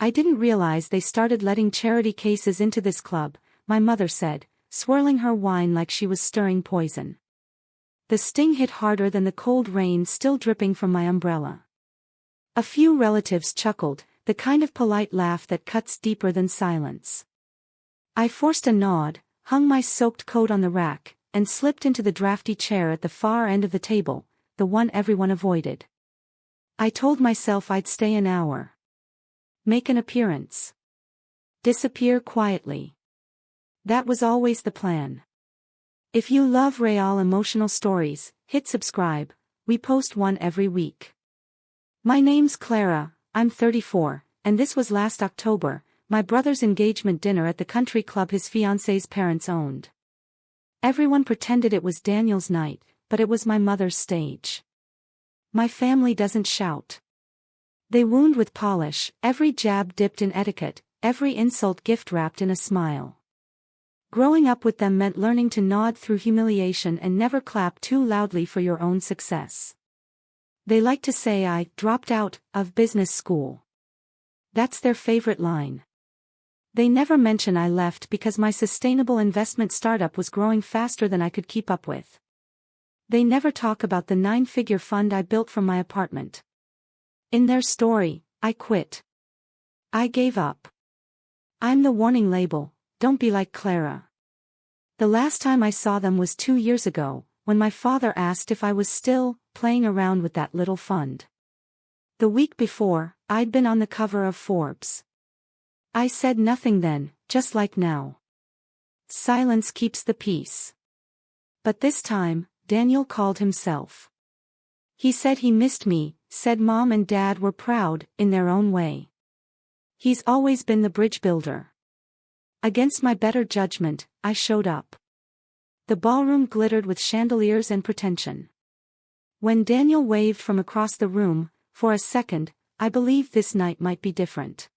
I didn't realize they started letting charity cases into this club, my mother said, swirling her wine like she was stirring poison. The sting hit harder than the cold rain still dripping from my umbrella. A few relatives chuckled, the kind of polite laugh that cuts deeper than silence. I forced a nod, hung my soaked coat on the rack, and slipped into the drafty chair at the far end of the table, the one everyone avoided. I told myself I'd stay an hour. Make an appearance. Disappear quietly. That was always the plan. If you love real emotional stories, hit subscribe, we post one every week. My name's Clara, I'm 34, and this was last October, my brother's engagement dinner at the country club his fiancée's parents owned. Everyone pretended it was Daniel's night, but it was my mother's stage. My family doesn't shout. They wound with polish, every jab dipped in etiquette, every insult gift-wrapped in a smile. Growing up with them meant learning to nod through humiliation and never clap too loudly for your own success. They like to say I dropped out of business school. That's their favorite line. They never mention I left because my sustainable investment startup was growing faster than I could keep up with. They never talk about the 9-figure fund I built from my apartment. In their story, I quit. I gave up. I'm the warning label, don't be like Clara. The last time I saw them was 2 years ago, when my father asked if I was still playing around with that little fund. The week before, I'd been on the cover of Forbes. I said nothing then, just like now. Silence keeps the peace. But this time, Daniel called himself. He said he missed me, said Mom and Dad were proud, in their own way. He's always been the bridge builder. Against my better judgment, I showed up. The ballroom glittered with chandeliers and pretension. When Daniel waved from across the room, for a second, I believed this night might be different.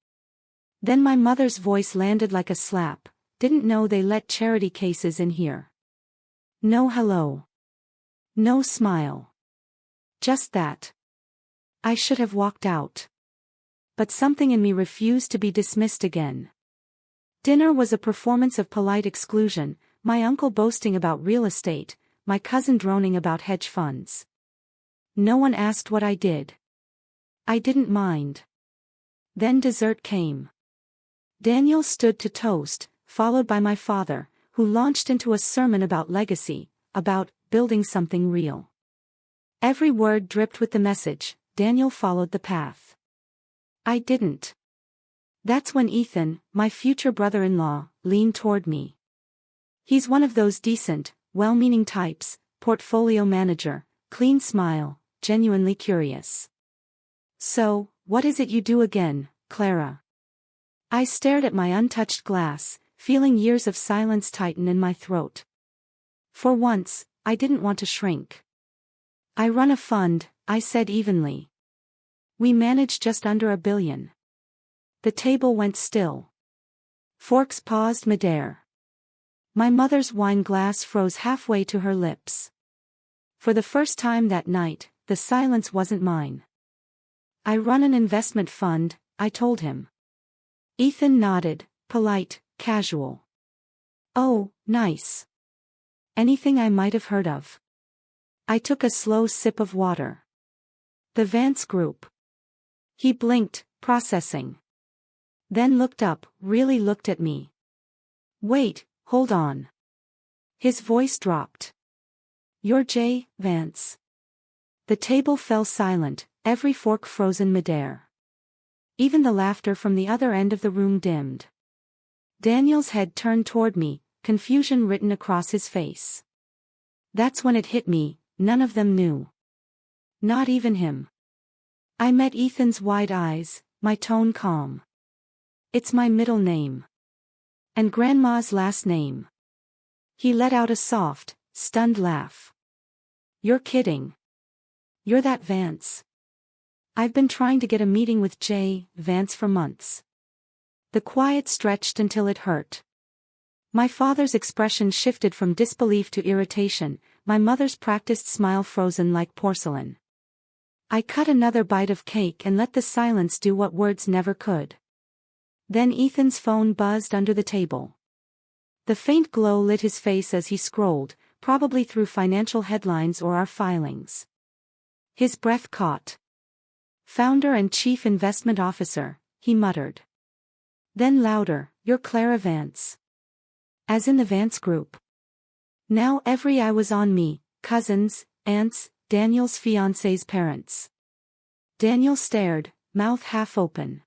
Then my mother's voice landed like a slap, didn't know they let charity cases in here. No hello. No smile. Just that. I should have walked out. But something in me refused to be dismissed again. Dinner was a performance of polite exclusion, my uncle boasting about real estate, my cousin droning about hedge funds. No one asked what I did. I didn't mind. Then dessert came. Daniel stood to toast, followed by my father, who launched into a sermon about legacy, about building something real. Every word dripped with the message, Daniel followed the path. I didn't. That's when Ethan, my future brother-in-law, leaned toward me. He's one of those decent, well-meaning types, portfolio manager, clean smile, genuinely curious. So, what is it you do again, Clara? I stared at my untouched glass, feeling years of silence tighten in my throat. For once, I didn't want to shrink. I run a fund, I said evenly. We manage just under $1 billion. The table went still. Forks paused midair. My mother's wine glass froze halfway to her lips. For the first time that night, the silence wasn't mine. I run an investment fund, I told him. Ethan nodded, polite, casual. Oh, nice. Anything I might have heard of. I took a slow sip of water. The Vance Group. He blinked, processing. Then looked up, really looked at me. Wait, hold on. His voice dropped. You're Jay Vance. The table fell silent, every fork frozen midair. Even the laughter from the other end of the room dimmed. Daniel's head turned toward me, confusion written across his face. That's when it hit me, none of them knew. Not even him. I met Ethan's wide eyes, my tone calm. It's my middle name. And Grandma's last name. He let out a soft, stunned laugh. You're kidding. You're that Vance. I've been trying to get a meeting with Jay Vance for months. The quiet stretched until it hurt. My father's expression shifted from disbelief to irritation, my mother's practiced smile frozen like porcelain. I cut another bite of cake and let the silence do what words never could. Then Ethan's phone buzzed under the table. The faint glow lit his face as he scrolled, probably through financial headlines or our filings. His breath caught. "Founder and Chief Investment Officer," he muttered. Then louder, "You're Clara Vance." As in the Vance Group. Now every eye was on me, cousins, aunts, Daniel's fiancé's parents. Daniel stared, mouth half open.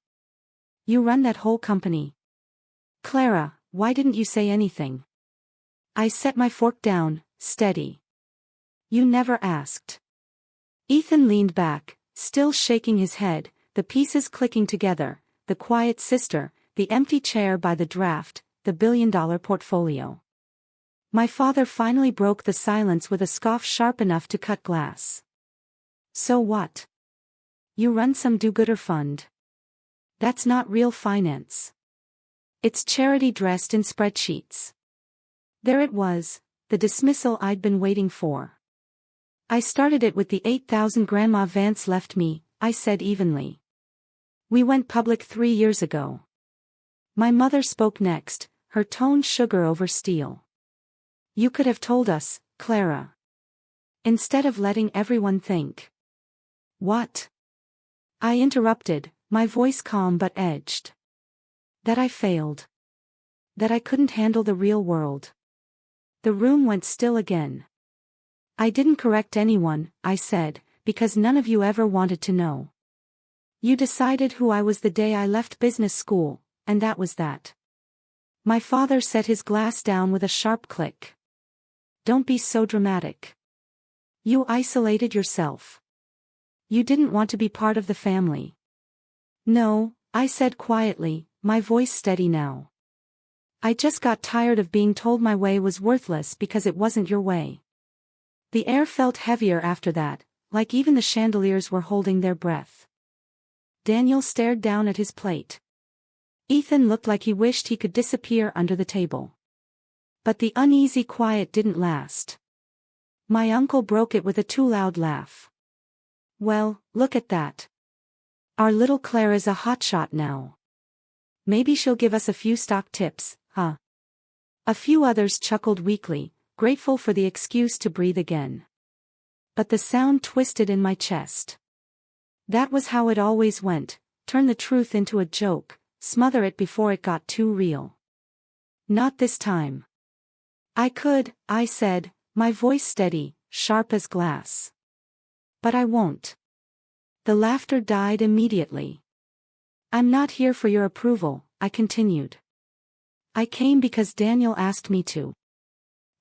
"You run that whole company?" "Clara, why didn't you say anything?" I set my fork down, steady. "You never asked." Ethan leaned back, still shaking his head, the pieces clicking together, the quiet sister, the empty chair by the draft, the billion-dollar portfolio. My father finally broke the silence with a scoff sharp enough to cut glass. "So what? You run some do-gooder fund. That's not real finance. It's charity dressed in spreadsheets." There it was, the dismissal I'd been waiting for. "I started it with the 8,000 Grandma Vance left me," I said evenly. "We went public 3 years ago." My mother spoke next, her tone sugar over steel. "You could have told us, Clara. Instead of letting everyone think." "What?" I interrupted, my voice calm but edged. "That I failed. That I couldn't handle the real world." The room went still again. "I didn't correct anyone," I said, "because none of you ever wanted to know. You decided who I was the day I left business school, and that was that." My father set his glass down with a sharp click. "Don't be so dramatic. You isolated yourself. You didn't want to be part of the family." "No," I said quietly, my voice steady now. "I just got tired of being told my way was worthless because it wasn't your way." The air felt heavier after that, like even the chandeliers were holding their breath. Daniel stared down at his plate. Ethan looked like he wished he could disappear under the table. But the uneasy quiet didn't last. My uncle broke it with a too loud laugh. "Well, look at that. Our little Clara's a hotshot now. Maybe she'll give us a few stock tips, huh?" A few others chuckled weakly, grateful for the excuse to breathe again. But the sound twisted in my chest. That was how it always went, turn the truth into a joke, smother it before it got too real. Not this time. "I could," I said, my voice steady, sharp as glass. "But I won't." The laughter died immediately. "I'm not here for your approval," I continued. "I came because Daniel asked me to.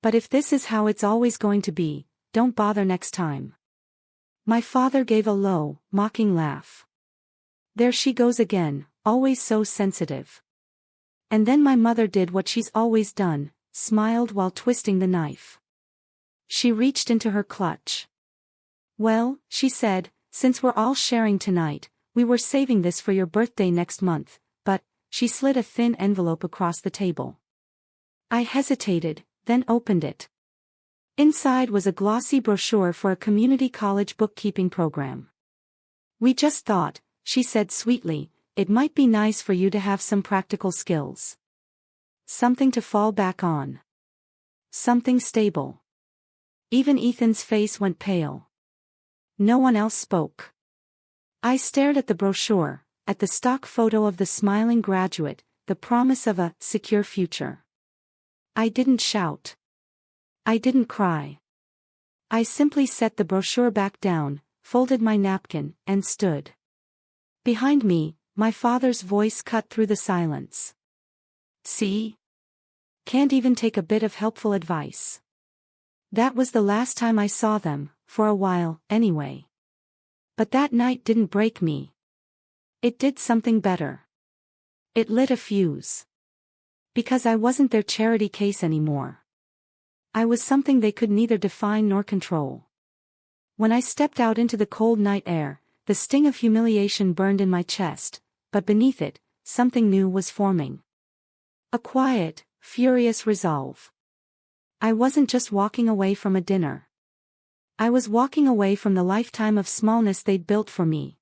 But if this is how it's always going to be, don't bother next time." My father gave a low, mocking laugh. "There she goes again, always so sensitive." And then my mother did what she's always done, smiled while twisting the knife. She reached into her clutch. "Well," she said, "since we're all sharing tonight, we were saving this for your birthday next month, but," she slid a thin envelope across the table. I hesitated, then opened it. Inside was a glossy brochure for a community college bookkeeping program. "We just thought," she said sweetly, "it might be nice for you to have some practical skills. Something to fall back on. Something stable." Even Ethan's face went pale. No one else spoke. I stared at the brochure, at the stock photo of the smiling graduate, the promise of a secure future. I didn't shout. I didn't cry. I simply set the brochure back down, folded my napkin, and stood. Behind me, my father's voice cut through the silence. "See? Can't even take a bit of helpful advice." That was the last time I saw them, for a while, anyway. But that night didn't break me. It did something better. It lit a fuse. Because I wasn't their charity case anymore. I was something they could neither define nor control. When I stepped out into the cold night air, the sting of humiliation burned in my chest, but beneath it, something new was forming. A quiet, furious resolve. I wasn't just walking away from a dinner. I was walking away from the lifetime of smallness they'd built for me.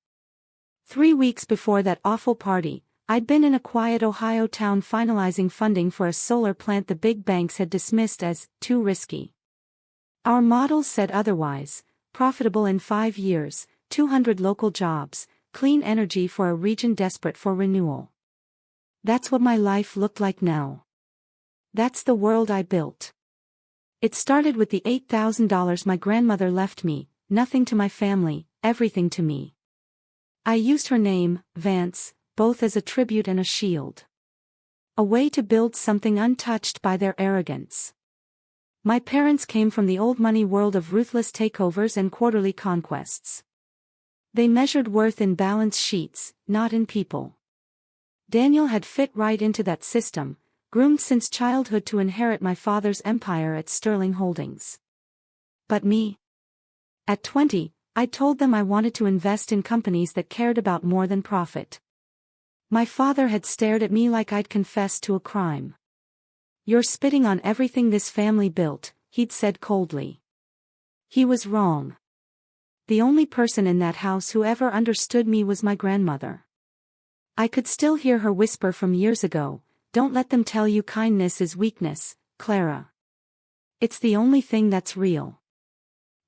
3 weeks before that awful party, I'd been in a quiet Ohio town finalizing funding for a solar plant the big banks had dismissed as too risky. Our models said otherwise: profitable in 5 years, 200 local jobs, clean energy for a region desperate for renewal. That's what my life looked like now. That's the world I built. It started with the $8,000 my grandmother left me, nothing to my family, everything to me. I used her name, Vance, both as a tribute and a shield. A way to build something untouched by their arrogance. My parents came from the old money world of ruthless takeovers and quarterly conquests. They measured worth in balance sheets, not in people. Daniel had fit right into that system, groomed since childhood to inherit my father's empire at Sterling Holdings. But me? At 20, I told them I wanted to invest in companies that cared about more than profit. My father had stared at me like I'd confessed to a crime. "You're spitting on everything this family built," he'd said coldly. He was wrong. The only person in that house who ever understood me was my grandmother. I could still hear her whisper from years ago, "Don't let them tell you kindness is weakness, Clara. It's the only thing that's real."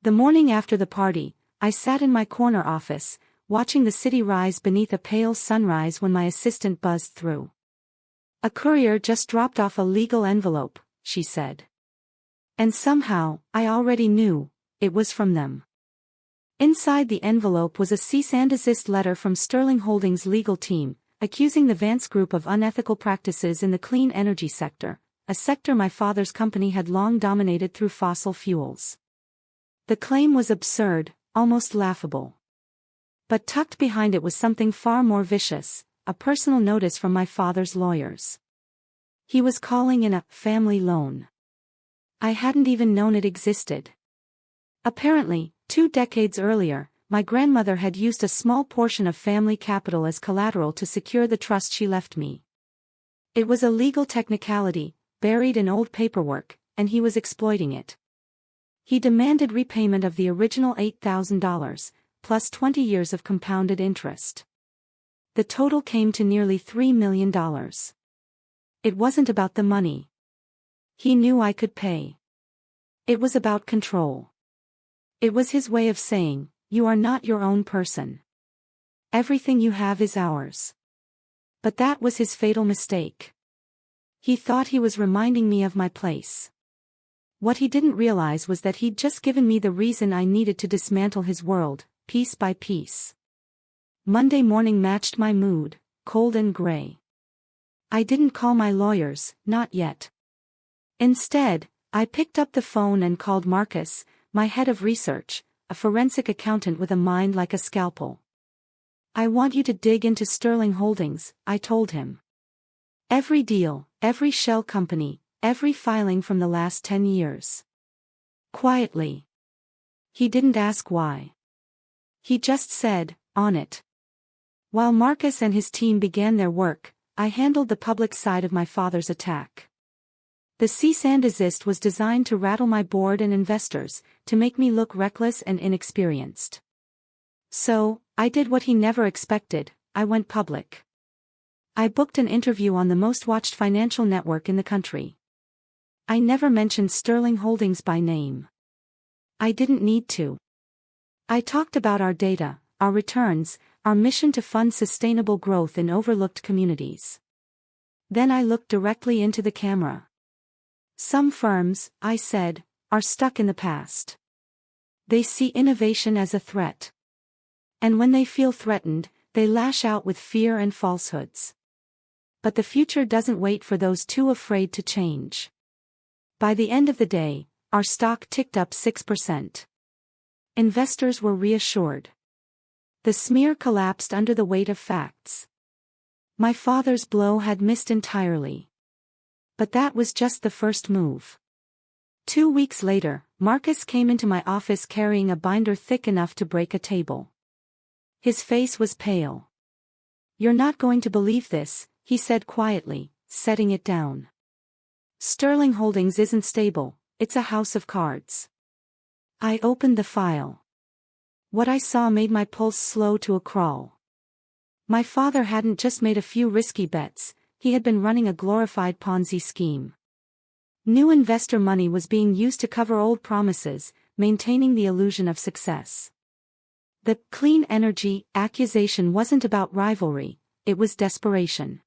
The morning after the party, I sat in my corner office, watching the city rise beneath a pale sunrise when my assistant buzzed through. "A courier just dropped off a legal envelope," she said. And somehow, I already knew, it was from them. Inside the envelope was a cease and desist letter from Sterling Holdings' legal team, accusing the Vance Group of unethical practices in the clean energy sector, a sector my father's company had long dominated through fossil fuels. The claim was absurd, almost laughable. But tucked behind it was something far more vicious, a personal notice from my father's lawyers. He was calling in a family loan. I hadn't even known it existed. Apparently, 2 decades earlier, my grandmother had used a small portion of family capital as collateral to secure the trust she left me. It was a legal technicality, buried in old paperwork, and he was exploiting it. He demanded repayment of the original $8,000, plus 20 years of compounded interest. The total came to nearly $3 million. It wasn't about the money. He knew I could pay. It was about control. It was his way of saying, "You are not your own person. Everything you have is ours." But that was his fatal mistake. He thought he was reminding me of my place. What he didn't realize was that he'd just given me the reason I needed to dismantle his world, piece by piece. Monday morning matched my mood, cold and gray. I didn't call my lawyers, not yet. Instead, I picked up the phone and called Marcus, my head of research, a forensic accountant with a mind like a scalpel. "I want you to dig into Sterling Holdings," I told him. "Every deal, every shell company, every filing from the last 10 years. Quietly." He didn't ask why. He just said, "On it." While Marcus and his team began their work, I handled the public side of my father's attack. The cease and desist was designed to rattle my board and investors, to make me look reckless and inexperienced. So, I did what he never expected: I went public. I booked an interview on the most watched financial network in the country. I never mentioned Sterling Holdings by name. I didn't need to. I talked about our data, our returns, our mission to fund sustainable growth in overlooked communities. Then I looked directly into the camera. "Some firms," I said, "are stuck in the past. They see innovation as a threat. And when they feel threatened, they lash out with fear and falsehoods. But the future doesn't wait for those too afraid to change." By the end of the day, our stock ticked up 6%. Investors were reassured. The smear collapsed under the weight of facts. My father's blow had missed entirely. But that was just the first move. 2 weeks later, Marcus came into my office carrying a binder thick enough to break a table. His face was pale. "You're not going to believe this," he said quietly, setting it down. "Sterling Holdings isn't stable, it's a house of cards." I opened the file. What I saw made my pulse slow to a crawl. My father hadn't just made a few risky bets, he had been running a glorified Ponzi scheme. New investor money was being used to cover old promises, maintaining the illusion of success. The clean energy accusation wasn't about rivalry, it was desperation.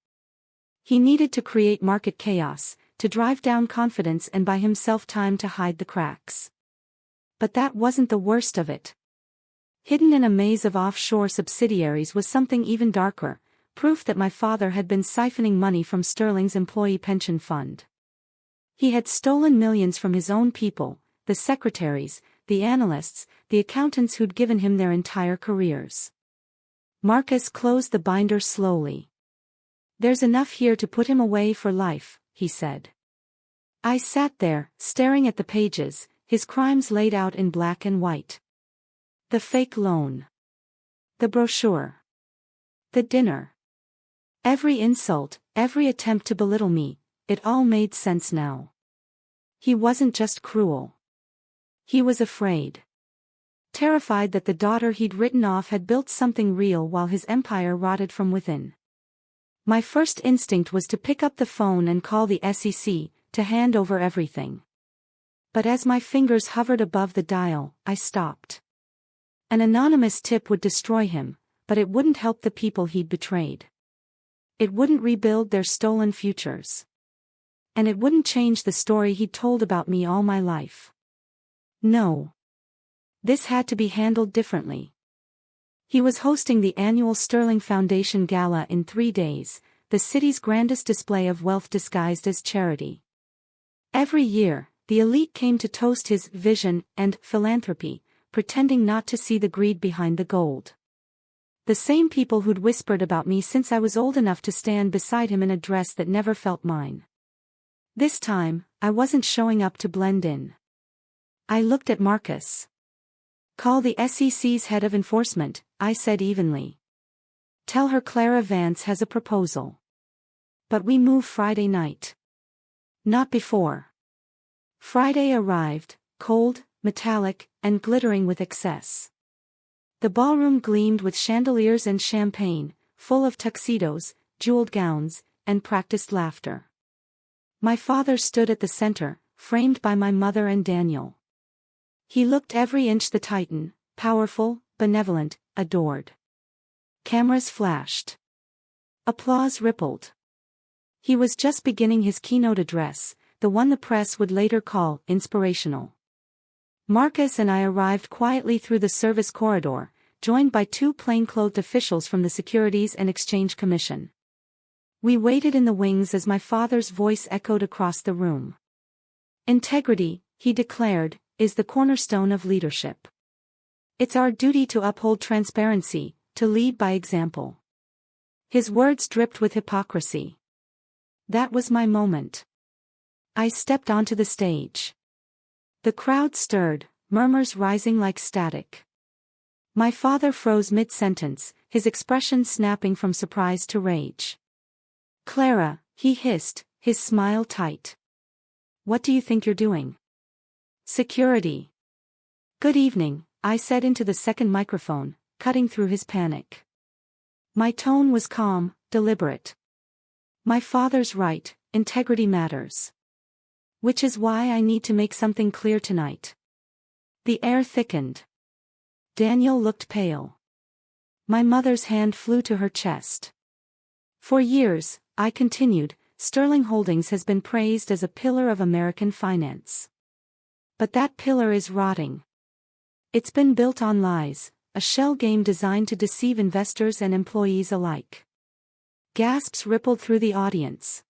He needed to create market chaos, to drive down confidence and buy himself time to hide the cracks. But that wasn't the worst of it. Hidden in a maze of offshore subsidiaries was something even darker, proof that my father had been siphoning money from Sterling's employee pension fund. He had stolen millions from his own people, the secretaries, the analysts, the accountants who'd given him their entire careers. Marcus closed the binder slowly. "There's enough here to put him away for life," he said. I sat there, staring at the pages, his crimes laid out in black and white. The fake loan. The brochure. The dinner. Every insult, every attempt to belittle me, it all made sense now. He wasn't just cruel. He was afraid. Terrified that the daughter he'd written off had built something real while his empire rotted from within. My first instinct was to pick up the phone and call the SEC, to hand over everything. But as my fingers hovered above the dial, I stopped. An anonymous tip would destroy him, but it wouldn't help the people he'd betrayed. It wouldn't rebuild their stolen futures. And it wouldn't change the story he'd told about me all my life. No. This had to be handled differently. He was hosting the annual Sterling Foundation Gala in 3 days, the city's grandest display of wealth disguised as charity. Every year, the elite came to toast his vision and philanthropy, pretending not to see the greed behind the gold. The same people who'd whispered about me since I was old enough to stand beside him in a dress that never felt mine. This time, I wasn't showing up to blend in. I looked at Marcus. "Call the SEC's head of enforcement," I said evenly. "Tell her Clara Vance has a proposal. But we move Friday night. Not before." Friday arrived, cold, metallic, and glittering with excess. The ballroom gleamed with chandeliers and champagne, full of tuxedos, jeweled gowns, and practiced laughter. My father stood at the center, framed by my mother and Daniel. He looked every inch the Titan, powerful, benevolent, adored. Cameras flashed. Applause rippled. He was just beginning his keynote address, the one the press would later call inspirational. Marcus and I arrived quietly through the service corridor, joined by 2 plainclothed officials from the Securities and Exchange Commission. We waited in the wings as my father's voice echoed across the room. "Integrity," he declared, "is the cornerstone of leadership. It's our duty to uphold transparency, to lead by example." His words dripped with hypocrisy. That was my moment. I stepped onto the stage. The crowd stirred, murmurs rising like static. My father froze mid-sentence, his expression snapping from surprise to rage. "Clara," he hissed, his smile tight. "What do you think you're doing?" "Security." "Good evening," I said into the second microphone, cutting through his panic. My tone was calm, deliberate. My father's right, integrity matters. Which is why I need to make something clear tonight. The air thickened. Daniel looked pale. My mother's hand flew to her chest. "For years," I continued, "Sterling Holdings has been praised as a pillar of American finance. But that pillar is rotting. It's been built on lies, a shell game designed to deceive investors and employees alike." Gasps rippled through the audience.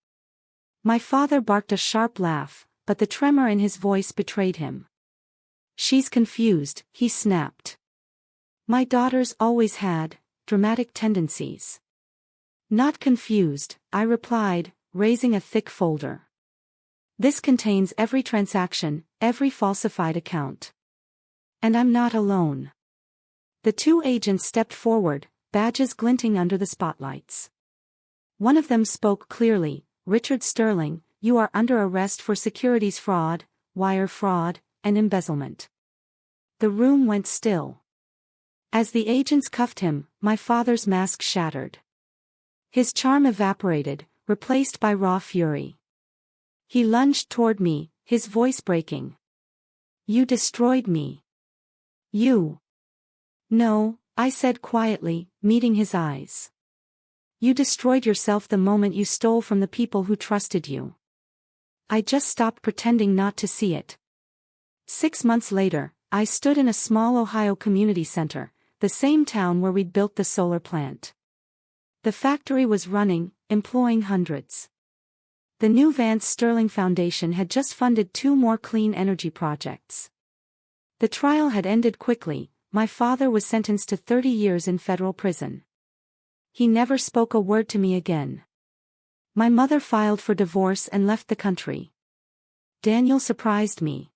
My father barked a sharp laugh, but the tremor in his voice betrayed him. "She's confused," he snapped. "My daughters always had dramatic tendencies." "Not confused," I replied, raising a thick folder. "This contains every transaction, every falsified account. And I'm not alone." The 2 agents stepped forward, badges glinting under the spotlights. One of them spoke clearly, "Richard Sterling, you are under arrest for securities fraud, wire fraud, and embezzlement." The room went still. As the agents cuffed him, my father's mask shattered. His charm evaporated, replaced by raw fury. He lunged toward me, his voice breaking. "You destroyed me. You." "No," I said quietly, meeting his eyes. "You destroyed yourself the moment you stole from the people who trusted you." I just stopped pretending not to see it. 6 months later, I stood in a small Ohio community center, the same town where we'd built the solar plant. The factory was running, employing hundreds. The new Vance Sterling Foundation had just funded 2 more clean energy projects. The trial had ended quickly. My father was sentenced to 30 years in federal prison. He never spoke a word to me again. My mother filed for divorce and left the country. Daniel surprised me.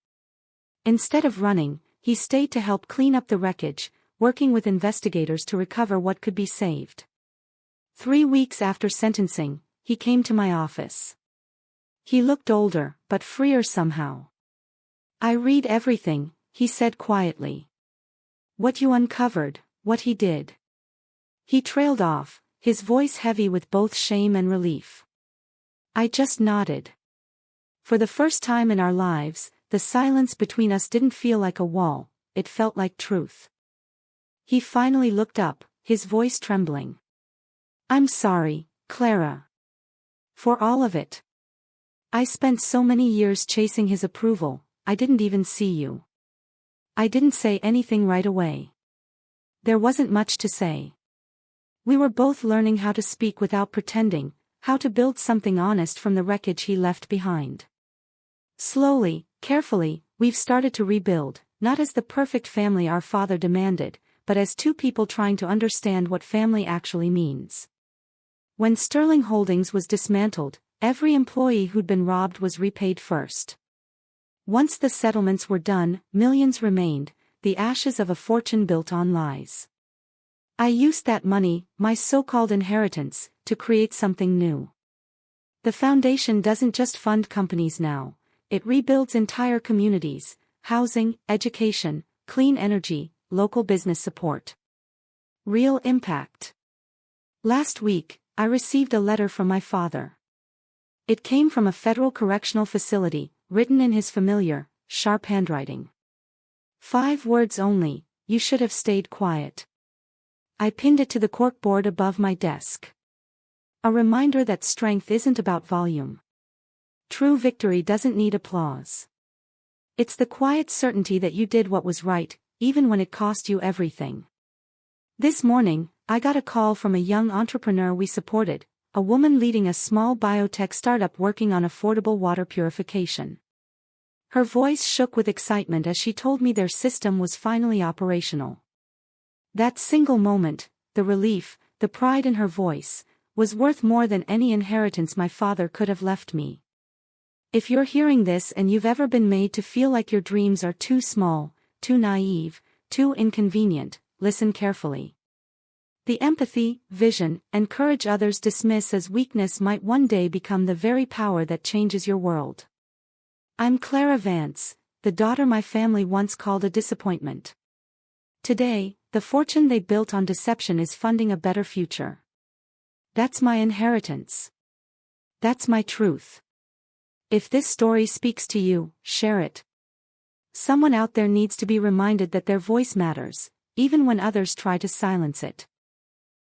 Instead of running, he stayed to help clean up the wreckage, working with investigators to recover what could be saved. 3 weeks after sentencing, he came to my office. He looked older, but freer somehow. "I read everything," he said quietly. "What you uncovered, what he did." He trailed off, his voice heavy with both shame and relief. I just nodded. For the first time in our lives, the silence between us didn't feel like a wall, it felt like truth. He finally looked up, his voice trembling. "I'm sorry, Clara. For all of it. I spent so many years chasing his approval, I didn't even see you. I didn't say anything right away. There wasn't much to say. We were both learning how to speak without pretending, how to build something honest from the wreckage he left behind. Slowly, carefully, we've started to rebuild, not as the perfect family our father demanded, but as 2 people trying to understand what family actually means." When Sterling Holdings was dismantled, every employee who'd been robbed was repaid first. Once the settlements were done, millions remained, the ashes of a fortune built on lies. I used that money, my so-called inheritance, to create something new. The foundation doesn't just fund companies now, it rebuilds entire communities, housing, education, clean energy, local business support. Real impact. Last week, I received a letter from my father. It came from a federal correctional facility, written in his familiar, sharp handwriting. 5 words only: "You should have stayed quiet." I pinned it to the corkboard above my desk. A reminder that strength isn't about volume. True victory doesn't need applause. It's the quiet certainty that you did what was right, even when it cost you everything. This morning, I got a call from a young entrepreneur we supported, a woman leading a small biotech startup working on affordable water purification. Her voice shook with excitement as she told me their system was finally operational. That single moment, the relief, the pride in her voice, was worth more than any inheritance my father could have left me. If you're hearing this and you've ever been made to feel like your dreams are too small, too naive, too inconvenient, listen carefully. The empathy, vision, and courage others dismiss as weakness might one day become the very power that changes your world. I'm Clara Vance, the daughter my family once called a disappointment. Today, the fortune they built on deception is funding a better future. That's my inheritance. That's my truth. If this story speaks to you, share it. Someone out there needs to be reminded that their voice matters, even when others try to silence it.